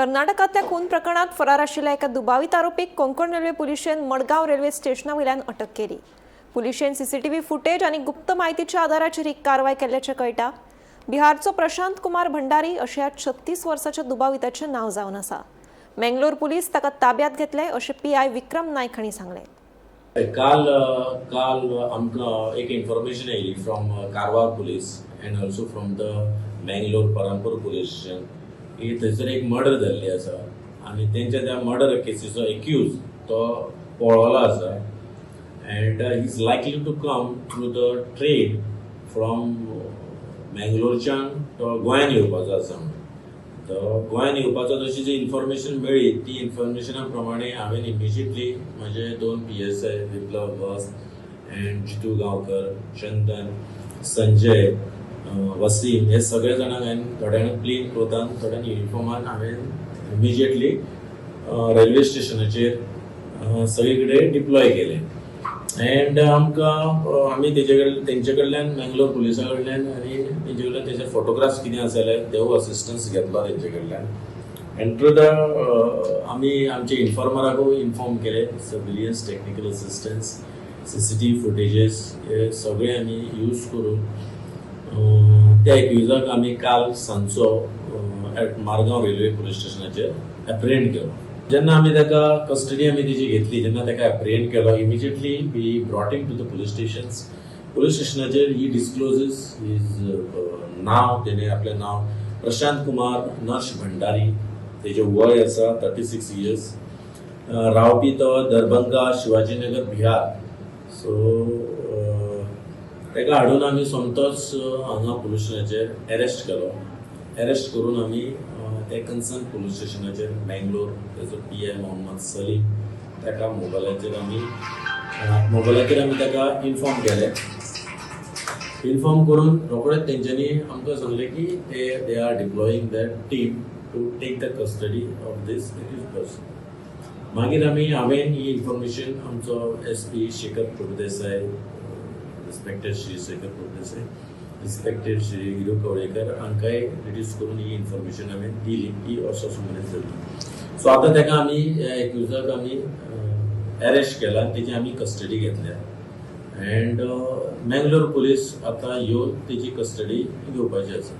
कर्नाटकातल्या खून प्रकरणात फरार आशिल्ल्या एका दुबावित आरोपीक कोंकण रेल्वे पुलिशेन मडगांव रेल्वे स्टेशनावयल्यान अटक केली। पुलिशेन सीसीटीव्ही फुटेज आणि गुप्त माहितीच्या आधाराचेर ही कारवाय केल्ल्याचें कळटा। बिहारचो प्रशांत कुमार भंडारी अशा 36 वर्साच्या दुबाविताचें नाव जावन आसा। मंगळूर पुलीस ताका ताब्यात घेतले अशें पीआय विक्रम नायक हांणी सांगलें। काल आमकां एक इन्फॉर्मेशन आयली from Karwar police and also from the Mangalore परमपूर पुलीस स्टेशन की थंयसर एक मर्डर जाल्ली आसा आनी तेंच्या त्या मर्डर केसीचो एक्यूज तो पळवलो आसा and he is likely to come through the train from मंगळूरच्यान तो गोंयान येवपाचो आसा। तो गोंयान येवपाचो तशी जी इन्फॉर्मेशन मेळ्ळी ती इन्फॉर्मेशना प्रमाणे हांवें इमिजिएटली म्हजे 2 PSI विप्लव बस एंड जितू गांवकर, चंदन, संजय, वसीम हे सगळे जाणांक हांवें थोड्यांक प्लेन क्लोथान थोड्यांक युनिफॉर्मान हांवें इमिजिएटली रेल्वे स्टेशनाचेर सगळे कडेन डिप्लॉय केले एंड आमी तेंचे कडल्यान मंगळूर पुलिसा कडल्यान आनी तेंचे कडल्यान तेचे फोटोग्राफ्स कितें आसले देव असिस्टन्स घेतलो तेंचे कडल्यान एंड थ्रू द आमी आमचे इन्फॉर्मराकूय इन्फॉर्म केले, civilians technical assistance, CCTV footages हे सगळे आमी यूज करून त्या एक्युजाक आमी काल सांजचो एट मारगांव रेल्वे पुलीस स्टेशनाचेर एप्रिहेंड केलो। जेन्ना आमी ताका कस्टडी आमी तेजी घेतली, जेन्ना ताका एप्रिहेंड केलो immediately we brought him to the police stations. Police स्टेशनाचेर ही डिस्क्लोजीस हिज नाव, तेणे आपलें नाव प्रशांत कुमार नर्श भंडारी, तेजे वय आसा 36 इयर्स, रावपी तो दरभंगा शिवाजीनगर बिहार। सो ताका हाडून आमी सोमतोच हांगा पुलीस स्टेशनाचेर अरेस्ट केलो। अरेस्ट करून आमी ते कन्सर्न पुलीस स्टेशनाचेर मंगळूर तेजो PI मोहम्मद सलीम ताका मोबायलाचेर आमी ताका इन्फॉर्म केले। इन्फॉर्म करून रोखडेच तेंच्यांनी आमकां सांगलें की they are deploying that team to take the custody of this person. मागीर हांवें ही इन्फॉर्मेशन आमचो SP Shekhar Prabhudesai, respected Shri Shekhar Prabhudesai, respected Shri Hiru Kavlekar हांकांय रिड्यूस करून ही इन्फॉर्मेशन हांवें दिली की असो मनीस जाली। सो आतां ताका आमी एक्युजाक आमी अरेस्ट केला, तेजी आमी कस्टडी घेतल्या एंड मंगळूर पुलीस आतां येवन तेजी कस्टडी घेवपाची आसा।